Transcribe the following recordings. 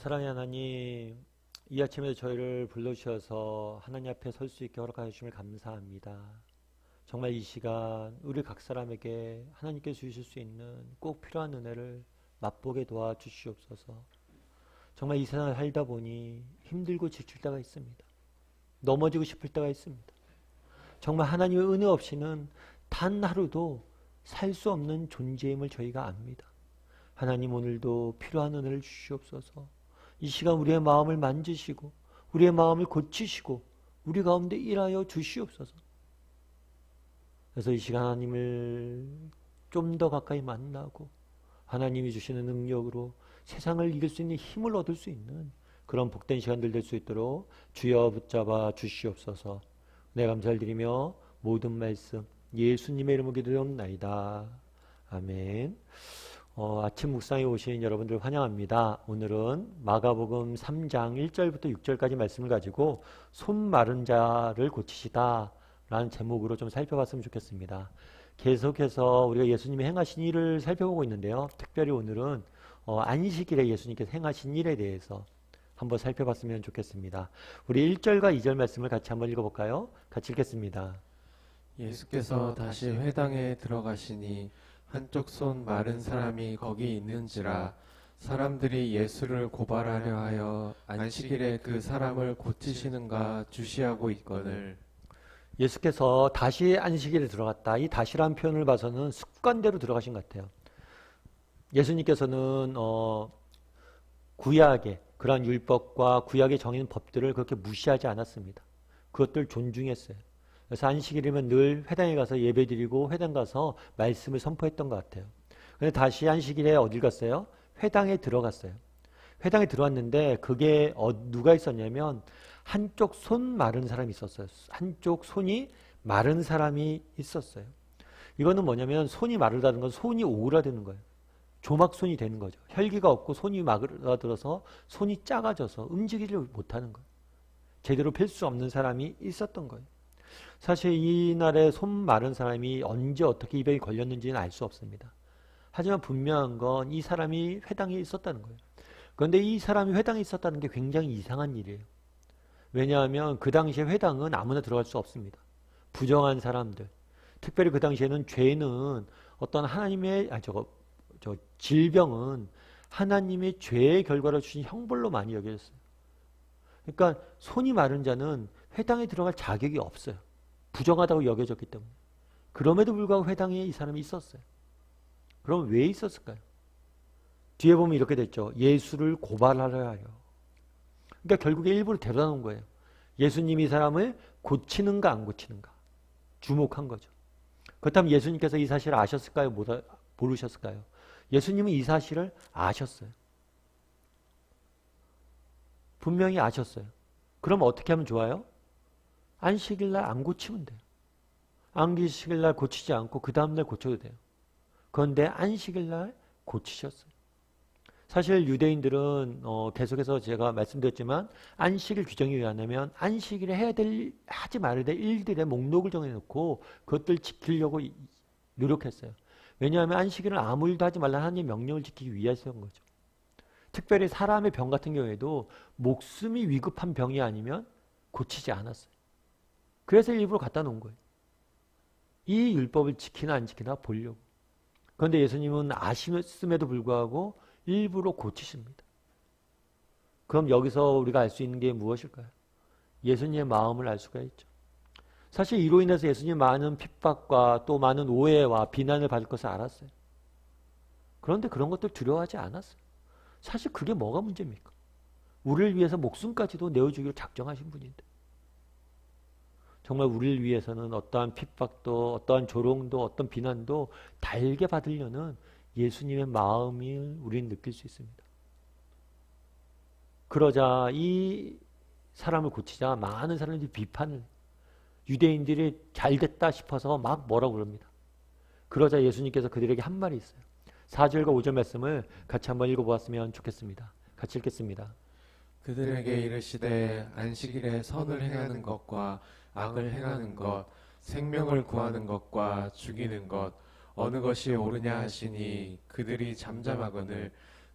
사랑의 하나님, 이 아침에 저희를 불러주셔서 하나님 앞에 설 수 있게 허락하여 주심을 감사합니다. 정말 이 시간 우리 각 사람에게 하나님께서 주실 수 있는 꼭 필요한 은혜를 맛보게 도와주시옵소서. 정말 이 세상을 살다 보니 힘들고 지칠 때가 있습니다. 넘어지고 싶을 때가 있습니다. 정말 하나님의 은혜 없이는 단 하루도 살 수 없는 존재임을 저희가 압니다. 하나님, 오늘도 필요한 은혜를 주시옵소서. 이 시간 우리의 마음을 만지시고 우리의 마음을 고치시고 우리 가운데 일하여 주시옵소서. 그래서 이 시간 하나님을 좀 더 가까이 만나고 하나님이 주시는 능력으로 세상을 이길 수 있는 힘을 얻을 수 있는 그런 복된 시간들 될 수 있도록 주여 붙잡아 주시옵소서. 네, 감사를 드리며 모든 말씀 예수님의 이름으로 기도드리옵나이다. 아멘. 아침 묵상에 오신 여러분들 환영합니다. 오늘은 마가복음 3장 1절부터 6절까지 말씀을 가지고 손 마른 자를 고치시다 라는 제목으로 좀 살펴봤으면 좋겠습니다. 계속해서 우리가 예수님이 행하신 일을 살펴보고 있는데요. 특별히 오늘은 안식일에 예수님께서 행하신 일에 대해서 한번 살펴봤으면 좋겠습니다. 우리 1절과 2절 말씀을 같이 한번 읽어볼까요? 같이 읽겠습니다. 예수께서 다시 회당에 들어가시니 한쪽 손 마른 사람이 거기 있는지라. 사람들이 예수를 고발하려 하여 안식일에 그 사람을 고치시는가 주시하고 있거늘. 예수께서 다시 안식일에 들어갔다. 이 다시라는 표현을 봐서는 습관대로 들어가신 것 같아요. 예수님께서는 구약의 그러한 율법과 구약에 정해진 법들을 그렇게 무시하지 않았습니다. 그것들 존중했어요. 그래서 안식일이면 늘 회당에 가서 예배드리고 회당 가서 말씀을 선포했던 것 같아요. 근데 다시 안식일에 어딜 갔어요? 회당에 들어갔어요. 회당에 들어왔는데 그게 누가 있었냐면 한쪽 손 마른 사람이 있었어요. 한쪽 손이 마른 사람이 있었어요. 이거는 뭐냐면 손이 마르다는 건 손이 오그라드는 거예요. 조막손이 되는 거죠. 혈기가 없고 손이 마그라들어서 손이 작아져서 움직이지 못하는 거예요. 제대로 펼 수 없는 사람이 있었던 거예요. 사실 이날에 손 마른 사람이 언제 어떻게 이 병이 걸렸는지는 알 수 없습니다. 하지만 분명한 건 이 사람이 회당에 있었다는 거예요. 그런데 이 사람이 회당에 있었다는 게 굉장히 이상한 일이에요. 왜냐하면 그 당시에 회당은 아무나 들어갈 수 없습니다. 부정한 사람들, 특별히 그 당시에는 죄는 어떤 하나님의 질병은 하나님의 죄의 결과로 주신 형벌로 많이 여겨졌어요. 그러니까 손이 마른 자는 회당에 들어갈 자격이 없어요. 부정하다고 여겨졌기 때문에. 그럼에도 불구하고 회당에 이 사람이 있었어요. 그럼 왜 있었을까요? 뒤에 보면 이렇게 됐죠. 예수를 고발하려 하여. 그러니까 결국에 일부러 데려다 놓은 거예요. 예수님이 이 사람을 고치는가 안 고치는가 주목한 거죠. 그렇다면 예수님께서 이 사실을 아셨을까요? 모르셨을까요? 예수님은 이 사실을 아셨어요. 분명히 아셨어요. 그럼 어떻게 하면 좋아요? 안식일날 안 고치면 돼요. 안식일날 고치지 않고 그 다음날 고쳐도 돼요. 그런데 안식일날 고치셨어요. 사실 유대인들은 계속해서 제가 말씀드렸지만 안식일 규정에 의하면 안식일에 하지 말아야 될 일들의 목록을 정해놓고 그것들 지키려고 노력했어요. 왜냐하면 안식일은 아무 일도 하지 말라 하나님의 명령을 지키기 위해서인 거죠. 특별히 사람의 병 같은 경우에도 목숨이 위급한 병이 아니면 고치지 않았어요. 그래서 일부러 갖다 놓은 거예요. 이 율법을 지키나 안 지키나 보려고. 그런데 예수님은 아심에도 불구하고 일부러 고치십니다. 그럼 여기서 우리가 알 수 있는 게 무엇일까요? 예수님의 마음을 알 수가 있죠. 사실 이로 인해서 예수님 많은 핍박과 또 많은 오해와 비난을 받을 것을 알았어요. 그런데 그런 것들 두려워하지 않았어요. 사실 그게 뭐가 문제입니까? 우리를 위해서 목숨까지도 내어주기로 작정하신 분인데. 정말 우리를 위해서는 어떠한 핍박도 어떠한 조롱도 어떤 비난도 달게 받으려는 예수님의 마음을 우리는 느낄 수 있습니다. 그러자 이 사람을 고치자 많은 사람들이 비판을 유대인들이 잘됐다 싶어서 막 뭐라고 그럽니다. 그러자 예수님께서 그들에게 한 말이 있어요. 4절과 5절 말씀을 같이 한번 읽어보았으면 좋겠습니다. 같이 읽겠습니다. 그들에게 이르시되 안식일에 선을 행하는 것과 악을 행하는 것, 생명을 구하는 것과 죽이는 것 어느 것이 옳으냐 하시니 그들이 잠잠하거늘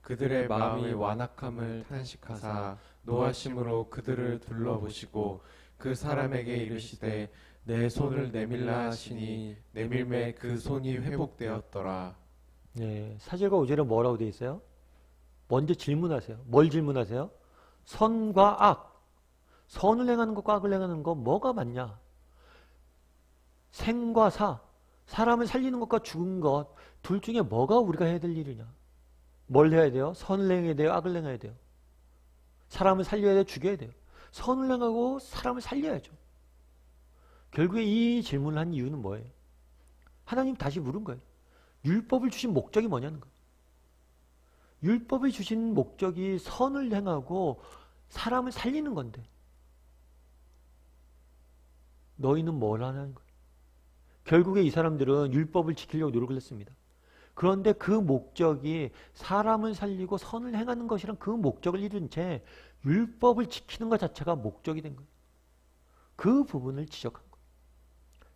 그들의 마음이 완악함을 탄식하사 노하심으로 그들을 둘러보시고 그 사람에게 이르시되 내 손을 내밀라 하시니 내밀매 그 손이 회복되었더라. 네, 4절과 5절에 뭐라고 되어 있어요? 먼저 질문하세요. 뭘 질문하세요? 선과 악. 선을 행하는 것과 악을 행하는 것 뭐가 맞냐? 생과 사. 사람을 살리는 것과 죽은 것 둘 중에 뭐가 우리가 해야 될 일이냐? 뭘 해야 돼요? 선을 행해야 돼요? 악을 행해야 돼요? 사람을 살려야 돼요? 죽여야 돼요? 선을 행하고 사람을 살려야죠. 결국에 이 질문을 한 이유는 뭐예요? 하나님 다시 물은 거예요. 율법을 주신 목적이 뭐냐는 거예요. 율법을 주신 목적이 선을 행하고 사람을 살리는 건데 너희는 뭘 하냐는 거예요. 결국에 이 사람들은 율법을 지키려고 노력을 했습니다. 그런데 그 목적이 사람을 살리고 선을 행하는 것이란 그 목적을 잃은 채 율법을 지키는 것 자체가 목적이 된 거예요. 그 부분을 지적한 거예요.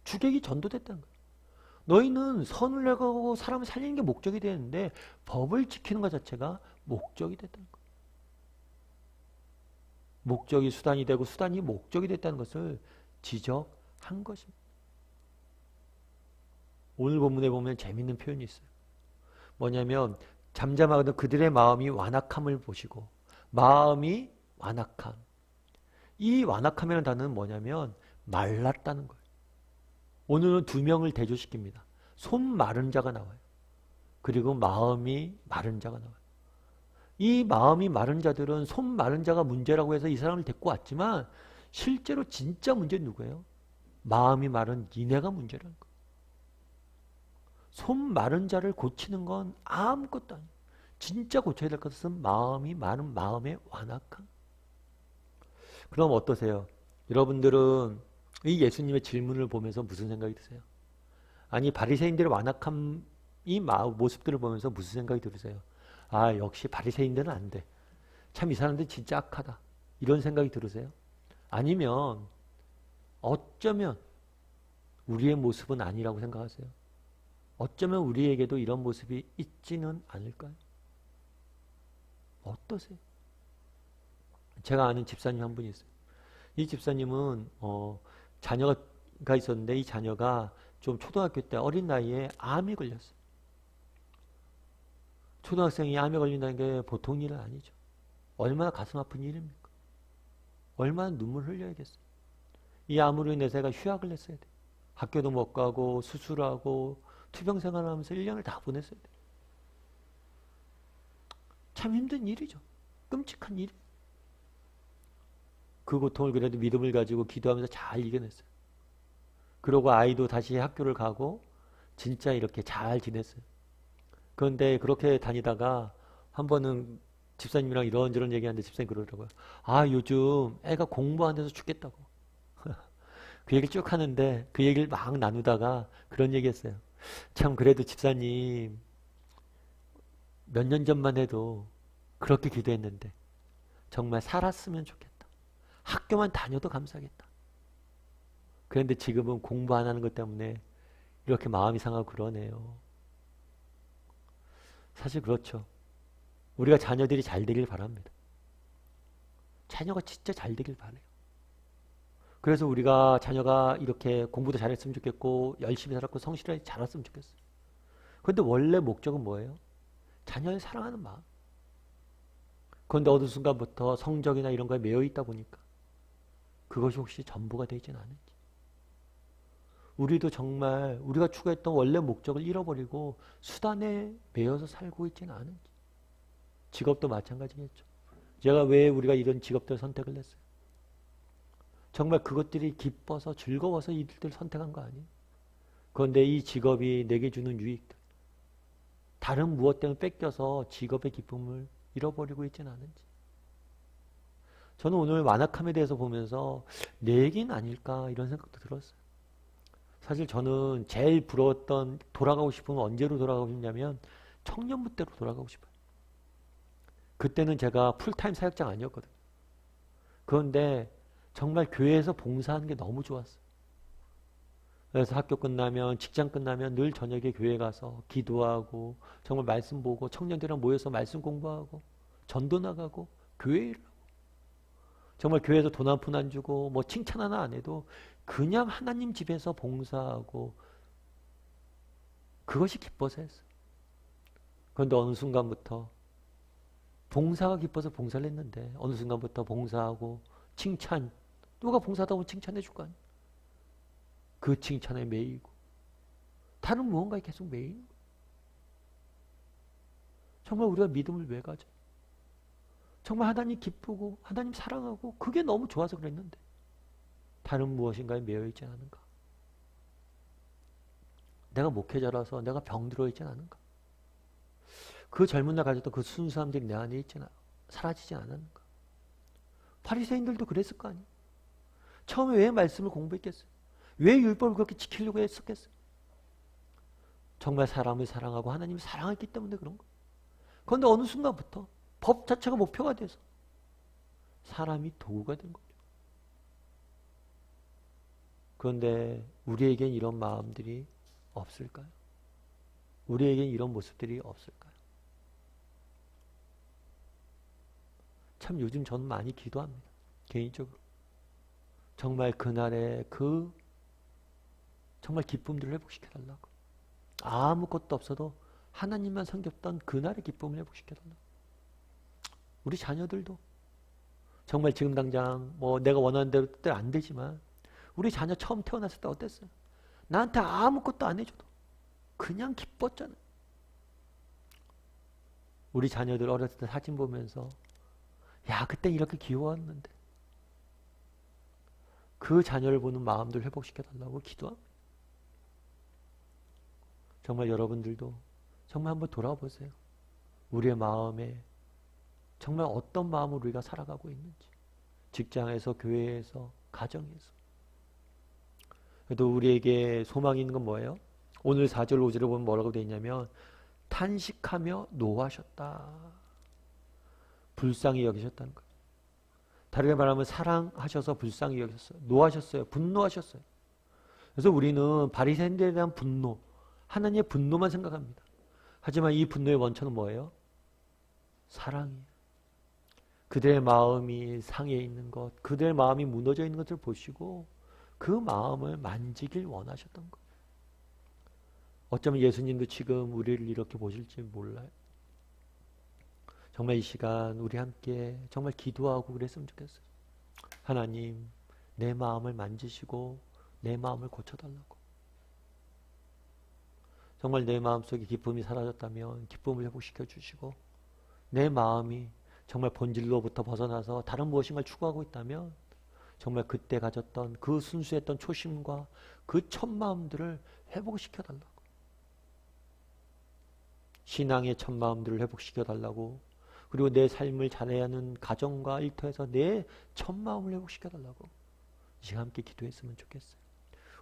주객이 전도됐다는 거예요. 너희는 선을 행하고 사람을 살리는 게 목적이 되는데 법을 지키는 것 자체가 목적이 됐다는 거예요. 목적이 수단이 되고 수단이 목적이 됐다는 것을 지적한 것입니다. 오늘 본문에 보면 재밌는 표현이 있어요. 뭐냐면 잠잠하거든 그들의 마음이 완악함을 보시고 마음이 완악함. 이 완악함이라는 단어는 뭐냐면 말랐다는 거예요. 오늘은 두 명을 대조시킵니다. 손 마른 자가 나와요. 그리고 마음이 마른 자가 나와요. 이 마음이 마른 자들은 손 마른 자가 문제라고 해서 이 사람을 데리고 왔지만 실제로 진짜 문제는 누구예요? 마음이 마른 니네가 문제라는 거예요. 손 마른 자를 고치는 건 아무것도 아니에요. 진짜 고쳐야 될 것은 마음이 마른 마음의 완악함. 그럼 어떠세요? 여러분들은 이 예수님의 질문을 보면서 무슨 생각이 드세요? 아니 바리새인들의 완악함 이 모습들을 보면서 무슨 생각이 들으세요? 아 역시 바리새인들은 안 돼. 참 이 사람들 진짜 악하다. 이런 생각이 들으세요? 아니면 어쩌면 우리의 모습은 아니라고 생각하세요? 어쩌면 우리에게도 이런 모습이 있지는 않을까요? 어떠세요? 제가 아는 집사님 한 분이 있어요. 이 집사님은 자녀가 있었는데 이 자녀가 좀 초등학교 때 어린 나이에 암이 걸렸어요. 초등학생이 암에 걸린다는 게 보통 일은 아니죠. 얼마나 가슴 아픈 일입니까? 얼마나 눈물 흘려야겠어요. 이 암으로 인해서 애가 휴학을 했어야 돼요. 학교도 못 가고 수술하고 투병 생활하면서 1년을 다 보냈어야 돼요. 참 힘든 일이죠. 끔찍한 일. 그 고통을 그래도 믿음을 가지고 기도하면서 잘 이겨냈어요. 그러고 아이도 다시 학교를 가고 진짜 이렇게 잘 지냈어요. 그런데 그렇게 다니다가 한 번은 집사님이랑 이런저런 얘기하는데 집사님 그러더라고요. 아 요즘 애가 공부 안 돼서 죽겠다고. 그 얘기를 쭉 하는데 그 얘기를 막 나누다가 그런 얘기 했어요. 참 그래도 집사님 몇 년 전만 해도 그렇게 기도했는데 정말 살았으면 좋겠다. 학교만 다녀도 감사하겠다. 그런데 지금은 공부 안 하는 것 때문에 이렇게 마음이 상하고 그러네요. 사실 그렇죠. 우리가 자녀들이 잘 되길 바랍니다. 자녀가 진짜 잘 되길 바라요. 그래서 우리가 자녀가 이렇게 공부도 잘했으면 좋겠고 열심히 살았고 성실하게 자랐으면 좋겠어요. 그런데 원래 목적은 뭐예요? 자녀를 사랑하는 마음. 그런데 어느 순간부터 성적이나 이런 거에 매여 있다 보니까 그것이 혹시 전부가 되지는 않은지. 우리도 정말 우리가 추구했던 원래 목적을 잃어버리고 수단에 매여서 살고 있지는 않은지. 직업도 마찬가지겠죠. 제가 왜 우리가 이런 직업들을 선택을 했어요? 정말 그것들이 기뻐서 즐거워서 이 일들을 선택한 거 아니에요? 그런데 이 직업이 내게 주는 유익들, 다른 무엇 때문에 뺏겨서 직업의 기쁨을 잃어버리고 있지는 않은지. 저는 오늘 완악함에 대해서 보면서 내 얘기는 아닐까 이런 생각도 들었어요. 사실 저는 제일 부러웠던 돌아가고 싶으면 언제로 돌아가고 싶냐면 청년부 때로 돌아가고 싶어요. 그때는 제가 풀타임 사역자가 아니었거든요. 그런데 정말 교회에서 봉사하는 게 너무 좋았어요. 그래서 학교 끝나면, 직장 끝나면 늘 저녁에 교회 가서 기도하고 정말 말씀 보고 청년들이랑 모여서 말씀 공부하고 전도 나가고 교회 일하고, 정말 교회에서 돈 한 푼 안 주고 뭐 칭찬 하나 안 해도 그냥 하나님 집에서 봉사하고 그것이 기뻐서 했어요. 그런데 어느 순간부터 봉사가 기뻐서 봉사를 했는데 어느 순간부터 봉사하고 칭찬, 누가 봉사하다 보면 칭찬해 줄 거 아니에요. 그 칭찬에 매이고 다른 무언가에 계속 매이는 거예요. 정말 우리가 믿음을 왜 가져? 정말 하나님 기쁘고 하나님 사랑하고 그게 너무 좋아서 그랬는데 다른 무엇인가에 매여 있지 않은가? 내가 목회자라서 내가 병들어 있지 않은가? 그 젊은 날 가졌던 그 순수함들이 내 안에 있지 사라지지 않았는가? 바리새인들도 그랬을 거 아니에요. 처음에 왜 말씀을 공부했겠어요? 왜 율법을 그렇게 지키려고 했었겠어요? 정말 사람을 사랑하고 하나님을 사랑했기 때문에 그런 거예요. 그런데 어느 순간부터 법 자체가 목표가 돼서 사람이 도구가 된 거죠. 그런데 우리에겐 이런 마음들이 없을까요? 우리에겐 이런 모습들이 없을까요? 참 요즘 저는 많이 기도합니다. 개인적으로. 정말 그날의 그 정말 기쁨들을 회복시켜달라고. 아무것도 없어도 하나님만 섬겼던 그날의 기쁨을 회복시켜달라고. 우리 자녀들도 정말 지금 당장 뭐 내가 원하는 대로 뜻대로 안 되지만 우리 자녀 처음 태어났을 때 어땠어요? 나한테 아무것도 안 해줘도 그냥 기뻤잖아요. 우리 자녀들 어렸을 때 사진 보면서 야 그때 이렇게 귀여웠는데 그 자녀를 보는 마음들 회복시켜달라고 기도합니다. 정말 여러분들도 정말 한번 돌아보세요. 우리의 마음에 정말 어떤 마음으로 우리가 살아가고 있는지. 직장에서, 교회에서, 가정에서. 그래도 우리에게 소망이 있는 건 뭐예요? 오늘 4절 5절을 보면 뭐라고 되어 있냐면 탄식하며 노하셨다. 불쌍히 여기셨다는 거예요. 다르게 말하면 사랑하셔서 불쌍히 여기셨어요. 노하셨어요. 분노하셨어요. 그래서 우리는 바리새인들에 대한 분노, 하나님의 분노만 생각합니다. 하지만 이 분노의 원천은 뭐예요? 사랑이에요. 그들의 마음이 상해 있는 것, 그들의 마음이 무너져 있는 것을 보시고 그 마음을 만지길 원하셨던 거예요. 어쩌면 예수님도 지금 우리를 이렇게 보실지 몰라요. 정말 이 시간 우리 함께 정말 기도하고 그랬으면 좋겠어요. 하나님, 내 마음을 만지시고 내 마음을 고쳐달라고. 정말 내 마음속에 기쁨이 사라졌다면 기쁨을 회복시켜 주시고, 내 마음이 정말 본질로부터 벗어나서 다른 무엇인가를 추구하고 있다면 정말 그때 가졌던 그 순수했던 초심과 그 첫 마음들을 회복시켜 달라고. 신앙의 첫 마음들을 회복시켜 달라고. 그리고 내 삶을 잘해야 하는 가정과 일터에서 내 첫 마음을 회복시켜 달라고. 이 시간 함께 기도했으면 좋겠어요.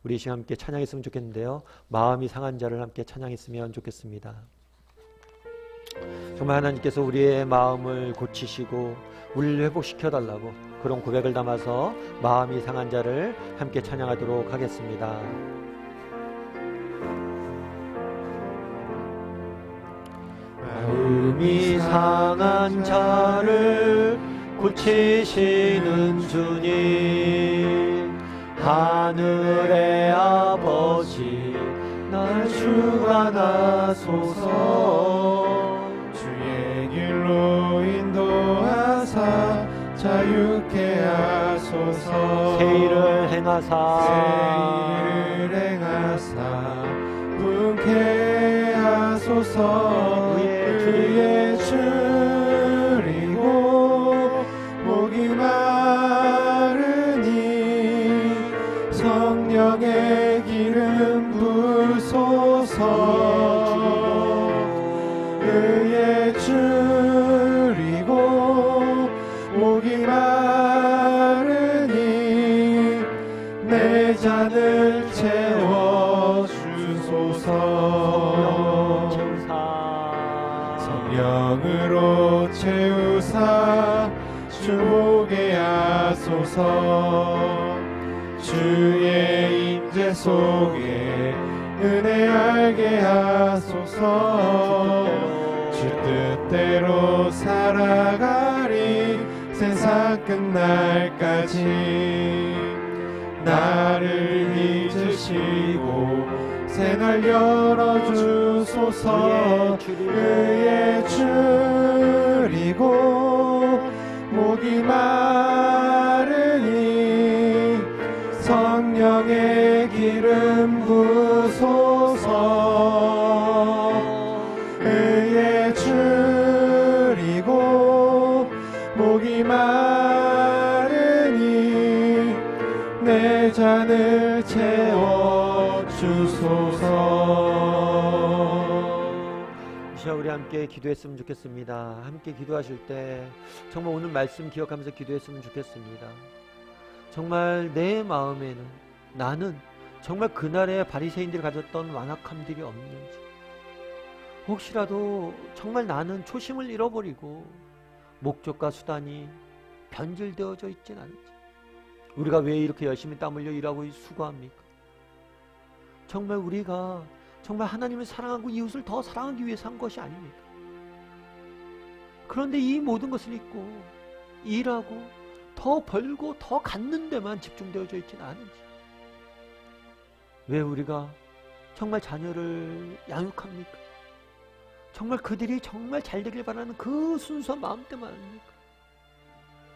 우리 이 시간 함께 찬양했으면 좋겠는데요. 마음이 상한 자를 함께 찬양했으면 좋겠습니다. 정말 하나님께서 우리의 마음을 고치시고 우리를 회복시켜 달라고 그런 고백을 담아서 마음이 상한 자를 함께 찬양하도록 하겠습니다. 마음이 상한 자를 고치시는 주님, 하늘의 아버지 날 주관하소서. 주의 길로 인도하사 자유케 하소서. 새 일을 행하사 분케 하소서. 그의 줄이고 목이 마르니 성령의 기름 부소서. 그의 줄이고 목이 마르니 내 잔을 채워주소서. 성령으로 채우사 주보게 하소서. 주의 문제 속에 은혜 알게 하소서. 주 뜻대로 살아가리 세상 끝날까지. 나를 잊으시고 새날 열어주소서. 의에 줄이고 목이 마르니 성령의 기름 부소서. 의에 줄이고 목이 마르니 내 잔을 채워주소서. 이 시간 우리 함께 기도했으면 좋겠습니다. 함께 기도하실 때 정말 오늘 말씀 기억하면서 기도했으면 좋겠습니다. 정말 내 마음에는 나는 정말 그날의 바리새인들이 가졌던 완악함들이 없는지, 혹시라도 정말 나는 초심을 잃어버리고 목적과 수단이 변질되어져 있진 않은지, 우리가 왜 이렇게 열심히 땀 흘려 일하고 수고합니까? 정말 우리가 정말 하나님을 사랑하고 이웃을 더 사랑하기 위해서 한 것이 아닙니까? 그런데 이 모든 것을 잊고 일하고 더 벌고 더 갖는 데만 집중되어져 있지는 않은지, 왜 우리가 정말 자녀를 양육합니까? 정말 그들이 정말 잘 되길 바라는 그 순수한 마음 때문에 아닙니까?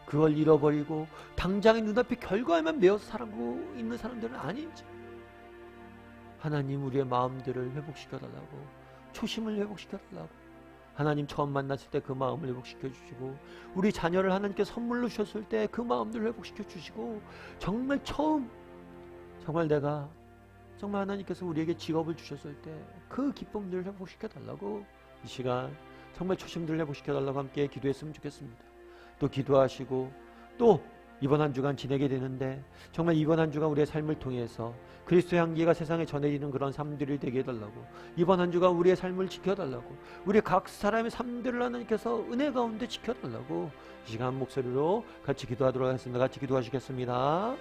그걸 잃어버리고 당장의 눈앞의 결과에만 매여서 살고 있는 사람들은 아닌지, 하나님 우리의 마음들을 회복시켜달라고, 초심을 회복시켜달라고, 하나님 처음 만났을 때 그 마음을 회복시켜 주시고, 우리 자녀를 하나님께 선물로 주셨을 때 그 마음들을 회복시켜 주시고, 정말 처음 정말 내가 정말 하나님께서 우리에게 직업을 주셨을 때 그 기쁨들을 회복시켜 달라고, 이 시간 정말 초심들을 회복시켜 달라고 함께 기도했으면 좋겠습니다. 또 기도하시고 또 이번 한 주간 지내게 되는데 정말 이번 한 주간 우리의 삶을 통해서 그리스도의 향기가 세상에 전해지는 그런 삶들이 되게 해달라고, 이번 한 주간 우리의 삶을 지켜달라고, 우리 각 사람의 삶들을 하나님께서 은혜 가운데 지켜달라고 이 시간 목소리로 같이 기도하도록 하겠습니다. 같이 기도하시겠습니다.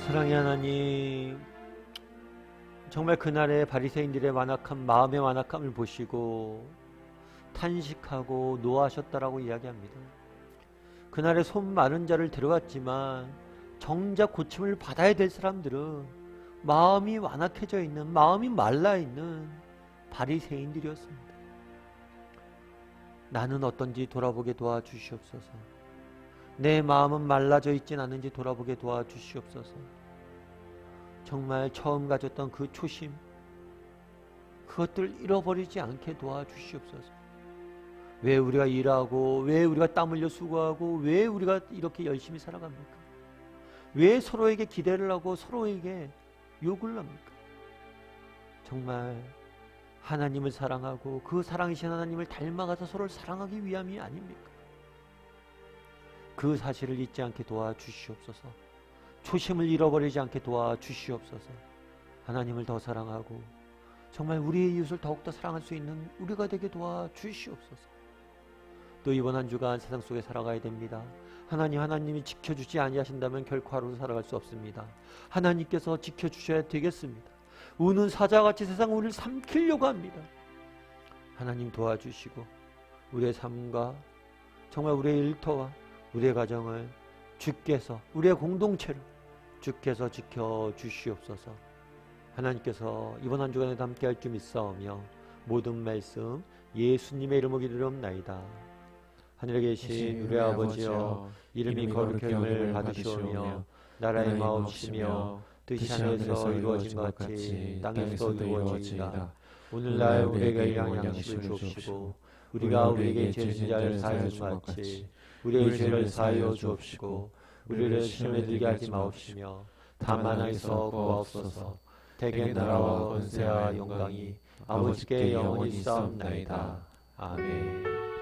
사랑의 하나님, 정말 그날의 바리새인들의 완악함, 마음의 완악함을 보시고 탄식하고 노하셨다라고 이야기합니다. 그날의 손 마른 자를 데려왔지만 정작 고침을 받아야 될 사람들은 마음이 완악해져 있는, 마음이 말라 있는 바리새인들이었습니다. 나는 어떤지 돌아보게 도와주시옵소서. 내 마음은 말라져 있진 않은지 돌아보게 도와주시옵소서. 정말 처음 가졌던 그 초심, 그것들 잃어버리지 않게 도와주시옵소서. 왜 우리가 일하고, 왜 우리가 땀 흘려 수고하고, 왜 우리가 이렇게 열심히 살아갑니까? 왜 서로에게 기대를 하고 서로에게 욕을 합니까? 정말 하나님을 사랑하고 그 사랑이신 하나님을 닮아가서 서로를 사랑하기 위함이 아닙니까? 그 사실을 잊지 않게 도와주시옵소서. 초심을 잃어버리지 않게 도와주시옵소서. 하나님을 더 사랑하고 정말 우리의 이웃을 더욱더 사랑할 수 있는 우리가 되게 도와주시옵소서. 또 이번 한 주간 세상 속에 살아가야 됩니다. 하나님이 지켜주지 아니하신다면 결코 하루 살아갈 수 없습니다. 하나님께서 지켜주셔야 되겠습니다. 우는 사자같이 세상 우리를 삼키려고 합니다. 하나님 도와주시고 우리의 삶과 정말 우리의 일터와 우리의 가정을 주께서, 우리의 공동체를 주께서 지켜주시옵소서. 하나님께서 이번 한 주간에도 함께할 줄 믿사오며 모든 말씀 예수님의 이름으로 기도하옵나이다. 하늘에 계신 우리 아버지여, 이름이 거룩히 여김을 받으시오며 나라의 마옵시며 뜻이 하늘에서 이루어진 것 같이 땅에서도 이루어지이다. 오늘날 우리에게 일용할 양식을 주옵시고 우리가 우리에게 죄 지은 자를 사하여 준 것 같이 우리의 죄를 사하여 주옵시고 우리를 시험에 들게 하지 마옵시며 다만 악에서 구하옵소서. 대개 나라와 권세와 영광이 아버지께 영원히 있사옵나이다. 아멘.